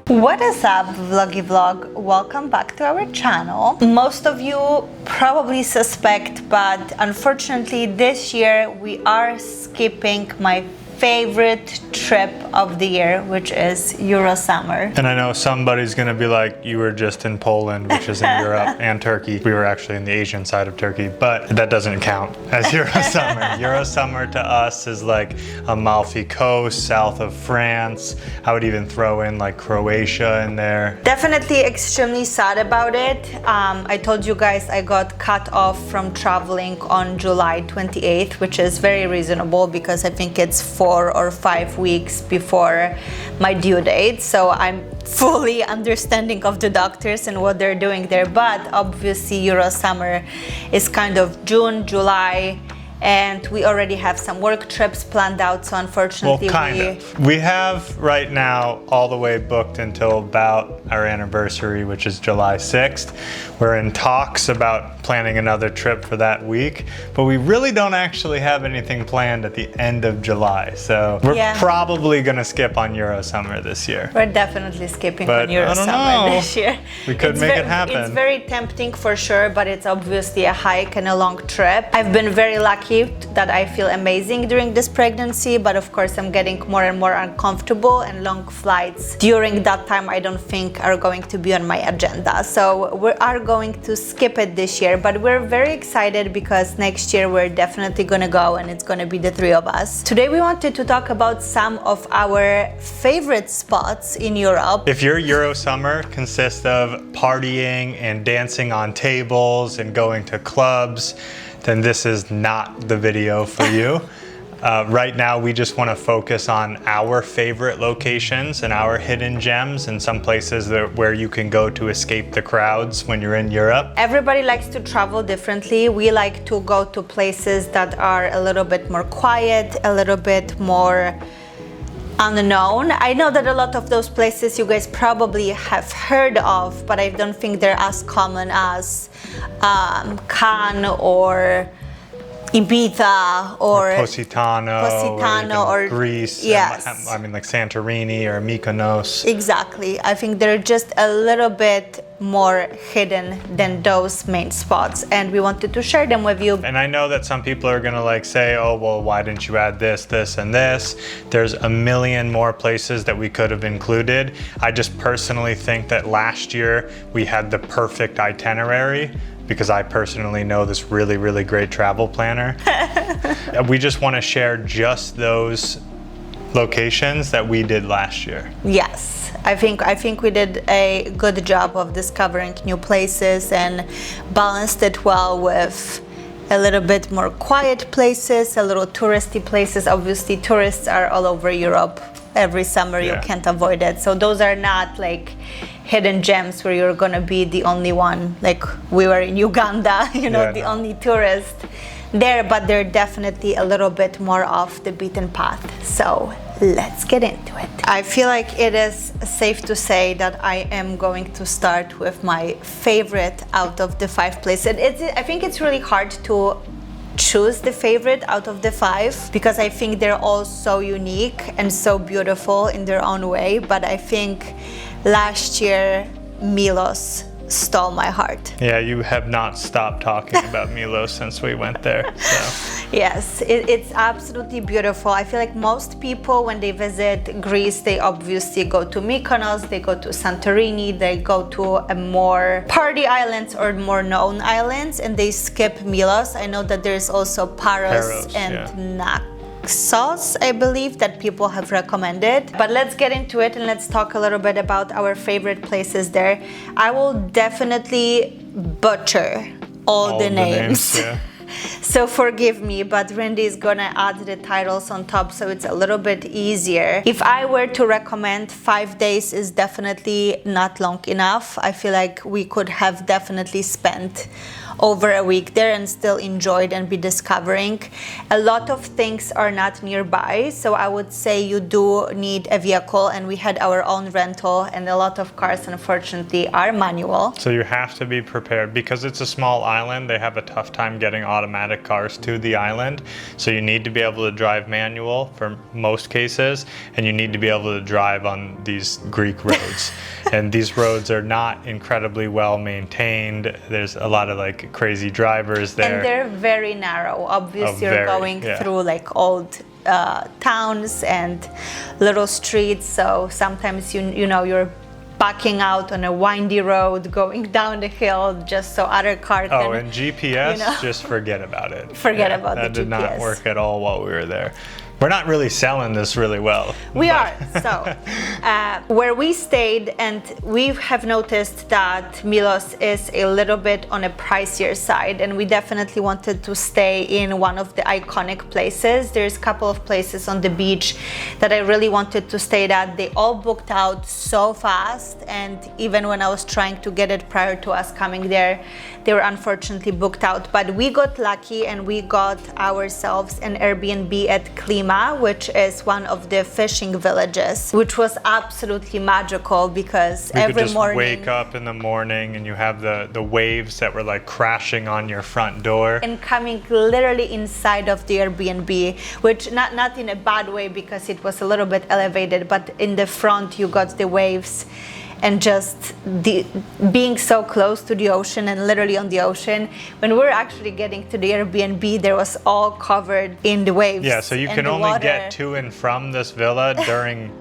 What is up, vloggy vlog? Welcome back to our channel. Most of you probably suspect, but unfortunately this year we are skipping my favorite trip of the year, which is Euro summer. And I know somebody's gonna be like, you were just in Poland, which is in Europe, and Turkey. We were actually in the Asian side of Turkey, but that doesn't count as Euro summer. Euro summer to us is like Amalfi Coast, south of France. I would even throw in like Croatia in there. Definitely extremely sad about it. I told you guys I got cut off from traveling on July 28th, which is very reasonable because I think it's 4 or 5 weeks before my due date. So I'm fully understanding of the doctors and what they're doing there. But obviously Euro summer is kind of June, July, and we already have some work trips planned out, so unfortunately we have right now all the way booked until about our anniversary, which is July 6th. We're in talks about planning another trip for that week, but we really don't actually have anything planned at the end of July, so we're probably gonna skip on Euro summer this year. We're definitely skipping on Euro summer this year. We could make it happen. It's very tempting for sure, but it's obviously a hike and a long trip. I've been very lucky that I feel amazing during this pregnancy, but of course I'm getting more and more uncomfortable, and long flights during that time I don't think are going to be on my agenda. So we are going to skip it this year, but we're very excited because next year we're definitely gonna go, and it's gonna be the three of us. Today we wanted to talk about some of our favorite spots in Europe. If your Euro summer consists of partying and dancing on tables and going to clubs, then this is not the video for you. Right now, we just want to focus on our favorite locations and our hidden gems and some places where you can go to escape the crowds when you're in Europe. Everybody likes to travel differently. We like to go to places that are a little bit more quiet, a little bit more unknown. I know that a lot of those places you guys probably have heard of, but I don't think they're as common as Cannes or Ibiza or Positano or Greece. Yes. I mean like Santorini or Mykonos. Exactly. I think they're just a little bit more hidden than those main spots, and we wanted to share them with you. And I know that some people are gonna like say, oh well, why didn't you add this, this, and this? There's a million more places that we could have included. I just personally think that last year we had the perfect itinerary, because I personally know this really, really great travel planner. We just want to share just those locations that we did last year. Yes, I think we did a good job of discovering new places and balanced it well with a little bit more quiet places, a little touristy places. Obviously, tourists are all over Europe every summer. You can't avoid it. So those are not like hidden gems where you're gonna be the only one, like we were in Uganda, the only tourist there, but they're definitely a little bit more off the beaten path. So let's get into it. I feel like it is safe to say that I am going to start with my favorite out of the 5 places. I think it's really hard to choose the favorite out of the 5 because I think they're all so unique and so beautiful in their own way, but I think last year Milos stole my heart. Yeah, you have not stopped talking about Milos since we went there. So. Yes, it's absolutely beautiful. I feel like most people when they visit Greece, they obviously go to Mykonos, they go to Santorini, they go to a more party islands or more known islands, and they skip Milos. I know that there's also Paros and Naxos, I believe, that people have recommended. But let's get into it and let's talk a little bit about our favorite places there. I will definitely butcher all the names. So forgive me, but Randy is gonna add the titles on top so it's a little bit easier. If I were to recommend, 5 days is definitely not long enough. I feel like we could have definitely spent over a week there and still enjoy it and be discovering. A lot of things are not nearby, so I would say you do need a vehicle, and we had our own rental, and a lot of cars unfortunately are manual. So you have to be prepared because it's a small island. They have a tough time getting automatic cars to the island, so you need to be able to drive manual for most cases, and you need to be able to drive on these Greek roads. And these roads are not incredibly well maintained. There's a lot of like crazy drivers there. And they're very narrow. Obviously, you're going through like old towns and little streets. So sometimes you know you're backing out on a windy road, going down the hill just so other car can. Oh, and GPS, just forget about it. Forget about the GPS. That did not work at all while we were there. We're not really selling this really well. We are. So, where we stayed, and we have noticed that Milos is a little bit on a pricier side, and we definitely wanted to stay in one of the iconic places. There's a couple of places on the beach that I really wanted to stay at. They all booked out so fast, and even when I was trying to get it prior to us coming there, they were unfortunately booked out. But we got lucky and we got ourselves an Airbnb at Klima, which is one of the fishing villages, which was absolutely magical because every morning you could just wake up in the morning and you have the waves that were like crashing on your front door and coming literally inside of the Airbnb, which not in a bad way because it was a little bit elevated, but in the front you got the waves. And just being so close to the ocean and literally on the ocean. When we were actually getting to the Airbnb, there was all covered in the waves. Yeah, so you can only get to and from this villa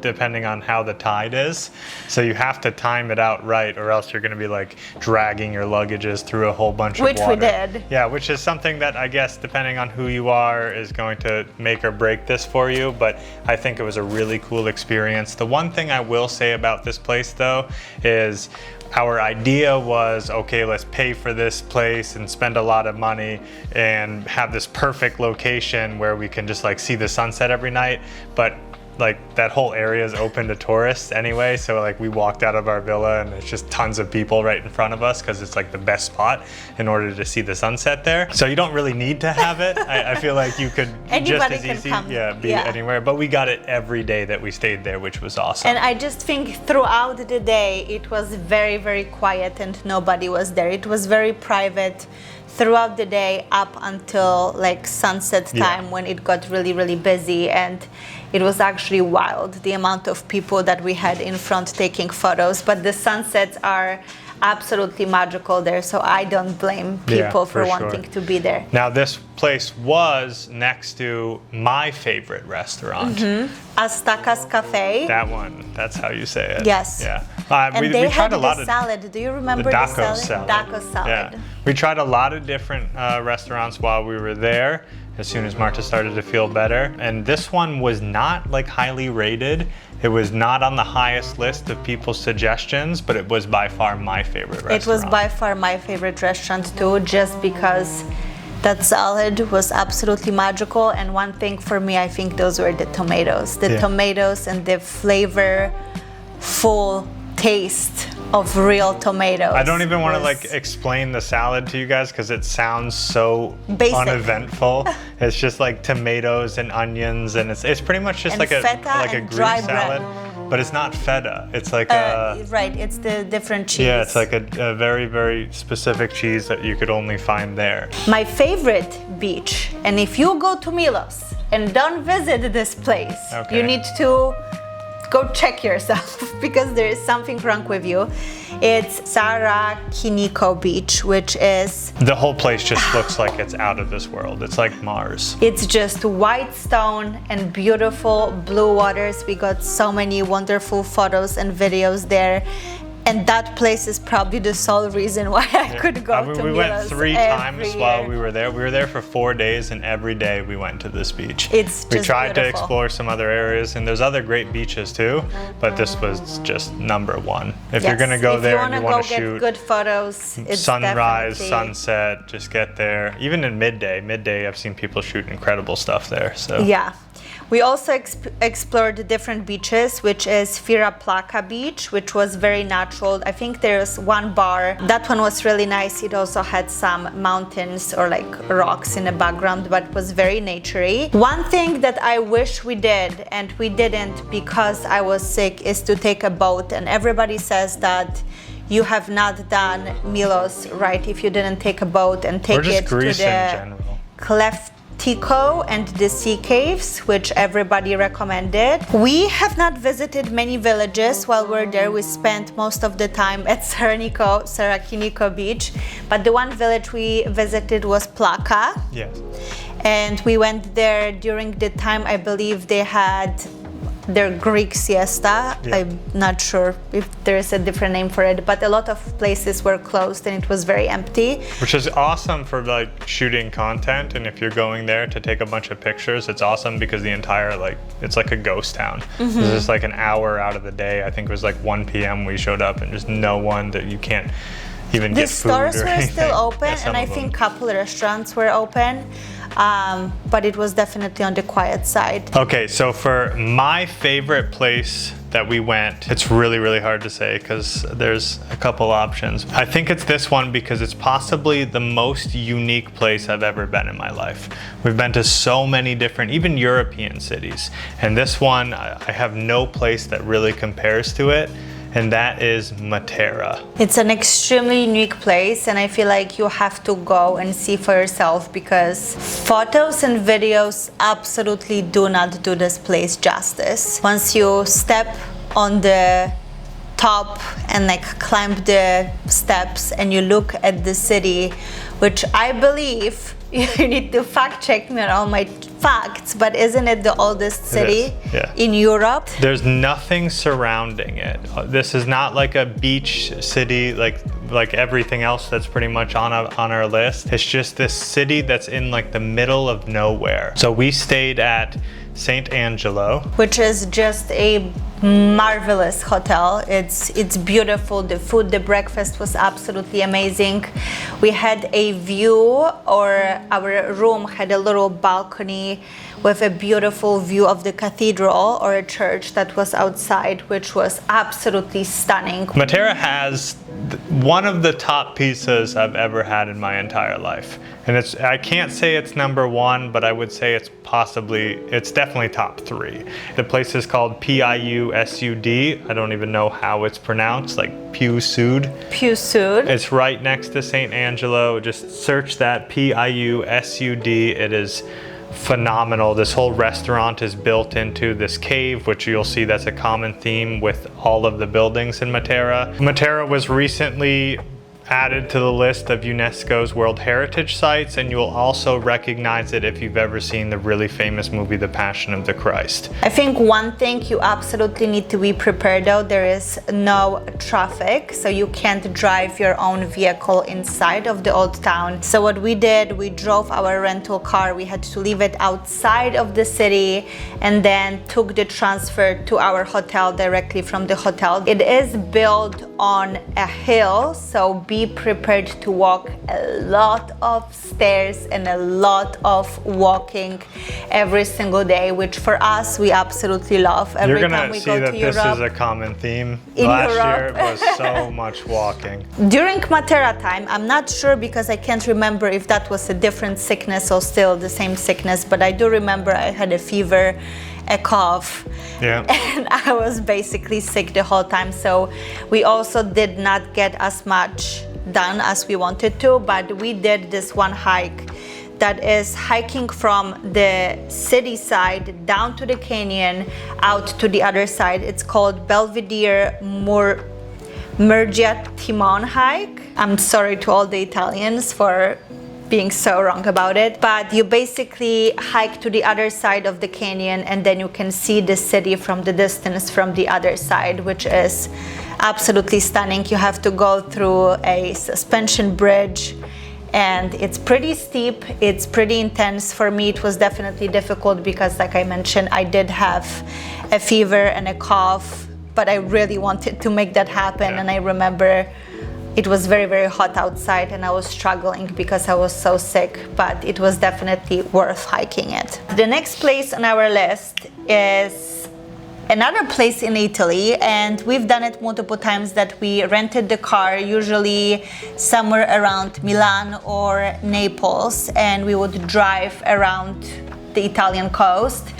depending on how the tide is. So you have to time it out right, or else you're going to be like dragging your luggages through a whole bunch of water. Which we did. Yeah, which is something that I guess depending on who you are is going to make or break this for you. But I think it was a really cool experience. The one thing I will say about this place though is our idea was, okay, let's pay for this place and spend a lot of money and have this perfect location where we can just like see the sunset every night. But like that whole area is open to tourists anyway, so like we walked out of our villa and there's just tons of people right in front of us because it's like the best spot in order to see the sunset there. So you don't really need to have it. I feel like you could just as easy be anywhere, but we got it every day that we stayed there, which was awesome. And I just think throughout the day it was very, very quiet and nobody was there. It was very private throughout the day up until like sunset time when it got really, really busy, and it was actually wild the amount of people that we had in front taking photos. But the sunsets are absolutely magical there, so I don't blame people for wanting to be there. Now this place was next to my favorite restaurant, Astakas Cafe. That one, that's how you say it. Yes. Yeah. And we they tried had a lot the of salad. Do you remember the the Dakos salad? salad. Dakos salad. Yeah. We tried a lot of different restaurants while we were there as soon as Marta started to feel better. And this one was not like highly rated. It was not on the highest list of people's suggestions, but it was by far my favorite restaurant. It was by far my favorite restaurant too, just because that salad was absolutely magical. And one thing for me, I think those were the tomatoes. The tomatoes and the flavorful taste of real tomatoes. I don't even want to like explain the salad to you guys because it sounds so uneventful. It's just like tomatoes and onions, and it's pretty much just like a Greek salad. But it's not feta. It's like right, it's the different cheese. Yeah, it's like a very, very specific cheese that you could only find there. My favorite beach, and if you go to Milos and don't visit this place, you need to go check yourself because there is something wrong with you. It's Sarakiniko Beach, which is... The whole place just looks like it's out of this world. It's like Mars. It's just white stone and beautiful blue waters. We got so many wonderful photos and videos there. And that place is probably the sole reason why I could go to Milos. We went 3 times while we were there. We were there for 4 days, and every day we went to this beach. It's just we tried to beautiful. explore some other areas, and there's other great beaches too, but this was just number one. If you're gonna go there and you want to shoot good photos, it's sunrise, definitely... sunset, just get there. Even in midday, I've seen people shoot incredible stuff there. So yeah. We also explored different beaches, which is Plaka Beach, which was very natural. I think there's one bar. That one was really nice. It also had some mountains or like rocks in the background, but was very naturey. One thing that I wish we did, and we didn't because I was sick, is to take a boat. And everybody says that you have not done Milos right if you didn't take a boat and take it to the Cleftico and the sea caves, which everybody recommended. We have not visited many villages while we're there. We spent most of the time at Sarakiniko Beach, but the one village we visited was Plaka. Yes. And we went there during the time, I believe they had their Greek siesta. Yeah. I'm not sure if there's a different name for it, but a lot of places were closed and it was very empty. Which is awesome for like shooting content, and if you're going there to take a bunch of pictures, it's awesome because the entire it's like a ghost town. This is like an hour out of the day. I think it was like 1 p.m. we showed up and just no one, that you can't even get food or anything. The stores were still open, Yeah, and I think a couple of restaurants were open. But it was definitely on the quiet side. Okay, so for my favorite place that we went, it's really, really hard to say because there's a couple options. I think it's this one because it's possibly the most unique place I've ever been in my life. We've been to so many different, even European cities. And this one, I have no place that really compares to it. And that is Matera. It's an extremely unique place, and I feel like you have to go and see for yourself because photos and videos absolutely do not do this place justice. Once you step on the top and like climb the steps and you look at the city, which I believe you need to fact check me on all my facts, but isn't it the oldest city in Europe? There's nothing surrounding it. This is not like a beach city like everything else that's pretty much on our list. It's just this city that's in like the middle of nowhere. So we stayed at St. Angelo, which is just a marvelous hotel. It's beautiful. The food, the breakfast was absolutely amazing. We had a view, or our room had a little balcony with a beautiful view of the cathedral or a church that was outside, which was absolutely stunning. Matera has one of the top pizzas I've ever had in my entire life. And I can't say it's #1, but I would say it's definitely top 3. The place is called Piusud. I don't even know how it's pronounced, like Piusud. Piusud. It's right next to St. Angelo. Just search that, Piusud. It is phenomenal. This whole restaurant is built into this cave, which you'll see that's a common theme with all of the buildings in Matera. Matera was recently added to the list of UNESCO's World Heritage Sites, and you'll also recognize it if you've ever seen the really famous movie The Passion of the Christ. I think one thing you absolutely need to be prepared though, there is no traffic, so you can't drive your own vehicle inside of the old town. So what we did, we drove our rental car. We had to leave it outside of the city and then took the transfer to our hotel directly from the hotel. It is built on a hill, so be prepared to walk a lot of stairs and a lot of walking every single day, which for us we absolutely love. Every time we go to Europe. You're gonna see that this is a common theme. In Last Europe. year it was so much walking. During Matera time, I'm not sure because I can't remember if that was a different sickness or still the same sickness, but I do remember I had a fever, a cough, and I was basically sick the whole time. So we also did not get as much done as we wanted to, but we did this one hike that is hiking from the city side down to the canyon out to the other side. It's called Belvedere Murgia Timon hike. I'm sorry to all the Italians for being so wrong about it, but you basically hike to the other side of the canyon and then you can see the city from the distance from the other side, which is absolutely stunning. You have to go through a suspension bridge and it's pretty steep, it's pretty intense. For me it was definitely difficult because, like I mentioned, I did have a fever and a cough, but I really wanted to make that happen. And I remember it was very, very hot outside and I was struggling because I was so sick, but it was definitely worth hiking it. The next place on our list is another place in Italy, and we've done it multiple times that we rented the car, usually somewhere around Milan or Naples, and we would drive around the Italian coast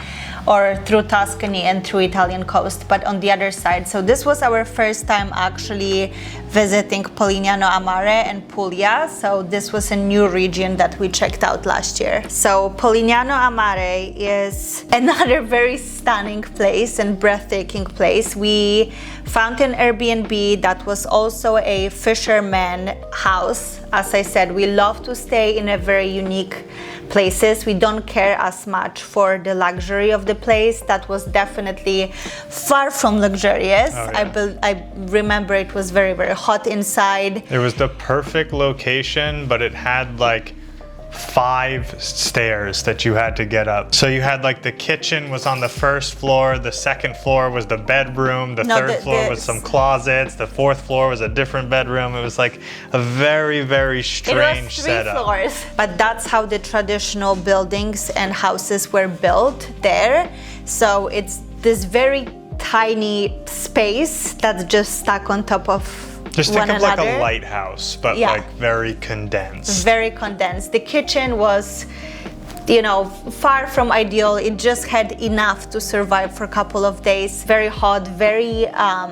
or through Tuscany and through Italian coast, but on the other side. So this was our first time actually visiting Polignano, Mare and Puglia. So this was a new region that we checked out last year. So Polignano, Mare is another very stunning place and breathtaking place. We found an Airbnb that was also a fisherman house. As I said, we love to stay in a very unique places. We don't care as much for the luxury of the place. That was definitely far from luxurious. Oh, yeah. I remember it was very, very hot inside. It was the perfect location, but it had like 5 stairs that you had to get up. So you had like the kitchen was on the first floor, the second floor was the bedroom, the third floor was some closets, the fourth floor was a different bedroom. It was like a very, very strange setup. It was 3 floors. But that's how the traditional buildings and houses were built there. So it's this very tiny space that's just stuck on top of just think of like a lighthouse, but like very condensed. Very condensed. The kitchen was, you know, far from ideal. It just had enough to survive for a couple of days. Very hot, very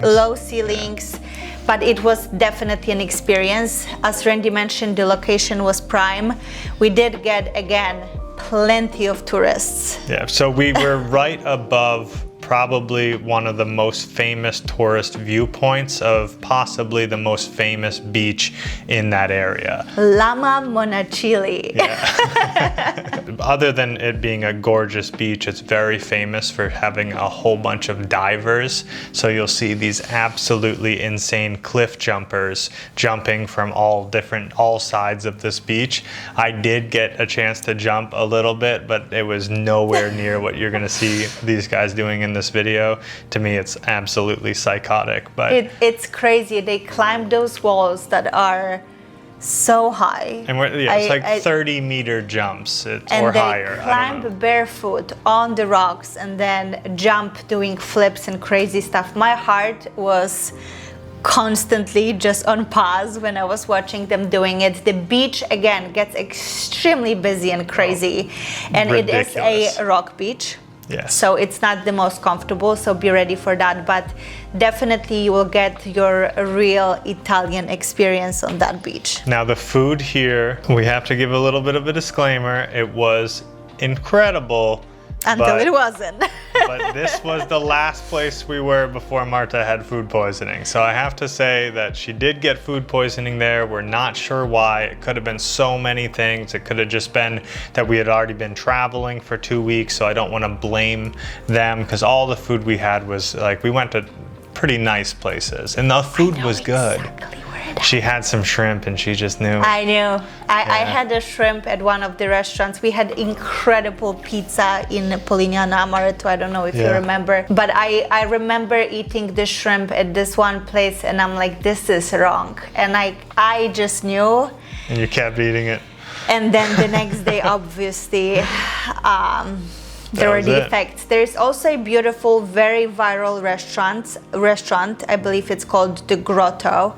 low ceilings, but it was definitely an experience. As Randy mentioned, the location was prime. We did get, again, plenty of tourists. Yeah, so we were right above probably one of the most famous tourist viewpoints of possibly the most famous beach in that area. Lama Monachili. Yeah. Other than it being a gorgeous beach, it's very famous for having a whole bunch of divers. So you'll see these absolutely insane cliff jumpers jumping from all sides of this beach. I did get a chance to jump a little bit, but it was nowhere near what you're gonna see these guys doing in this video. To me, it's absolutely psychotic, but it's crazy. They climb those walls that are so high, and it's like 30-meter jumps or higher. And they climb barefoot on the rocks and then jump doing flips and crazy stuff. My heart was constantly just on pause when I was watching them doing it. The beach again gets extremely busy and crazy, and ridiculous. It is a rock beach. Yes. So it's not the most comfortable, so be ready for that, but definitely you will get your real Italian experience on that beach. Now the food here, we have to give a little bit of a disclaimer. It was incredible. Until it wasn't. But this was the last place we were before Marta had food poisoning. So I have to say that she did get food poisoning there. We're not sure why. It could have been so many things. It could have just been that we had already been traveling for 2 weeks. So I don't want to blame them, because all the food we had was like, we went to pretty nice places and the food was good. Exactly. She had some shrimp and she just knew. I knew. I had a shrimp at one of the restaurants. We had incredible pizza in Polignano, Mare. I don't know if you remember. But I remember eating the shrimp at this one place and I'm like, this is wrong. And I just knew. And you kept eating it. And then the next day, obviously, there were the effects. There's also a beautiful, very viral restaurant. I believe it's called The Grotto.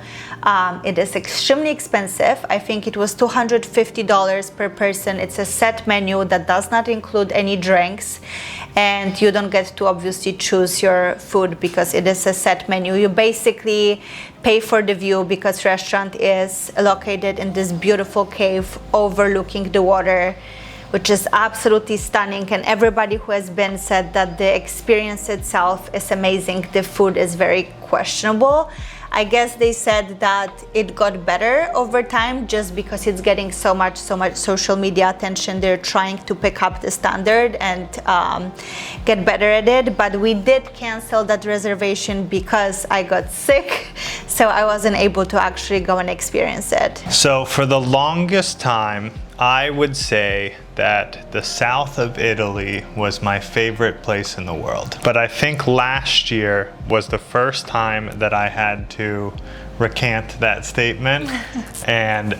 It is extremely expensive. I think it was $250 per person. It's a set menu that does not include any drinks. And you don't get to obviously choose your food because it is a set menu. You basically pay for the view because the restaurant is located in this beautiful cave overlooking the water, which is absolutely stunning, and everybody who has been said that the experience itself is amazing. The food is very questionable. I guess they said that it got better over time just because it's getting so much social media attention. They're trying to pick up the standard and get better at it. But we did cancel that reservation because I got sick, so I wasn't able to actually go and experience it. So for the longest time, I would say that the south of Italy was my favorite place in the world. But I think last year was the first time that I had to recant that statement and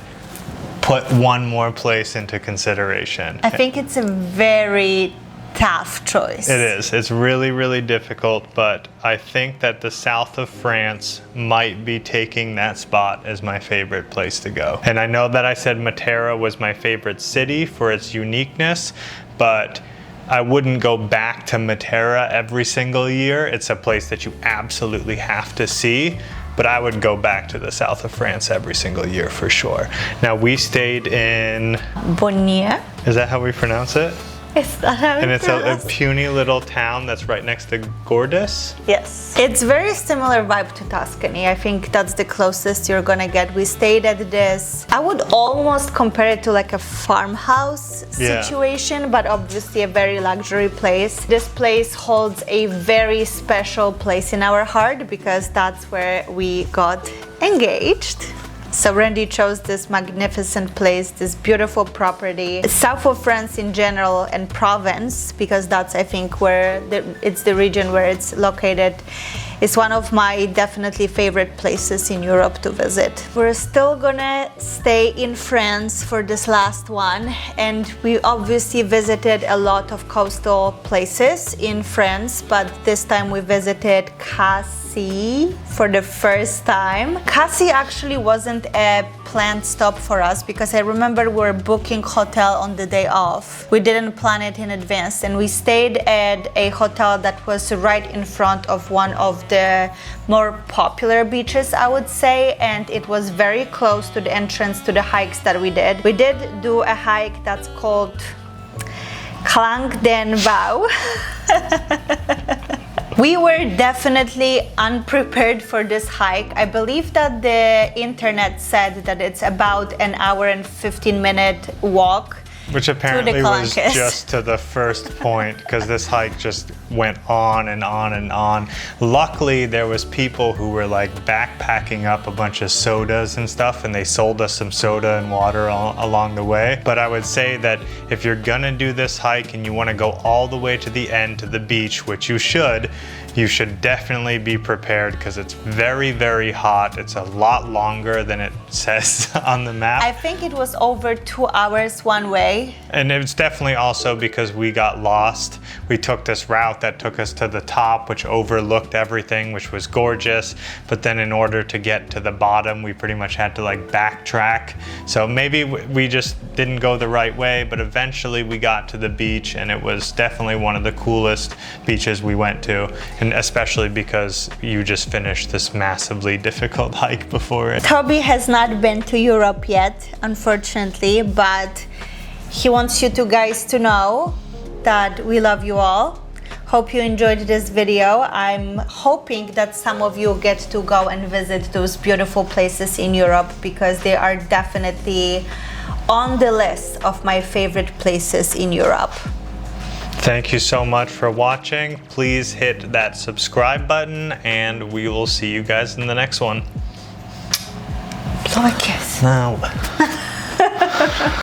put one more place into consideration. I think it's a very tough choice. It is. It's really, really difficult, but I think that the south of France might be taking that spot as my favorite place to go. And I know that I said Matera was my favorite city for its uniqueness, but I wouldn't go back to Matera every single year. It's a place that you absolutely have to see, but I would go back to the south of France every single year for sure. Now, we stayed in... Bonnier. Is that how we pronounce it? Is that how And it's it's a puny little town that's right next to Gordes. Yes. It's very similar vibe to Tuscany. I think that's the closest you're gonna get. We stayed at this, I would almost compare it to like a farmhouse situation, but obviously a very luxury place. This place holds a very special place in our heart because that's where we got engaged. So Randy chose this magnificent place, this beautiful property. South of France in general and Provence, because that's I think where it's the region where it's located. It's one of my definitely favorite places in Europe to visit. We're still gonna stay in France for this last one, and we obviously visited a lot of coastal places in France, but this time we visited Cassis for the first time. Cassis actually wasn't a planned stop for us because I remember we were booking hotel on the day off. We didn't plan it in advance, and we stayed at a hotel that was right in front of one of the more popular beaches, I would say, and it was very close to the entrance to the hikes that we did. We did do a hike that's called Clang den Vau. We were definitely unprepared for this hike. I believe that the internet said that it's about an hour and 15-minute walk. Which apparently was just to the first point, because this hike just went on and on and on. Luckily, there was people who were like backpacking up a bunch of sodas and stuff, and they sold us some soda and water along the way. But I would say that if you're gonna do this hike and you wanna go all the way to the end, to the beach, which you should definitely be prepared because it's very, very hot. It's a lot longer than it says on the map. I think it was over 2 hours one way. And it was definitely also because we got lost. We took this route that took us to the top, which overlooked everything, which was gorgeous. But then in order to get to the bottom, we pretty much had to like backtrack. So maybe we just didn't go the right way, but eventually we got to the beach, and it was definitely one of the coolest beaches we went to. And especially because you just finished this massively difficult hike before it. Toby has not been to Europe yet, unfortunately, but he wants you two guys to know that we love you all. Hope you enjoyed this video. I'm hoping that some of you get to go and visit those beautiful places in Europe because they are definitely on the list of my favorite places in Europe. Thank you so much for watching. Please hit that subscribe button, and we will see you guys in the next one. Blow a kiss. No.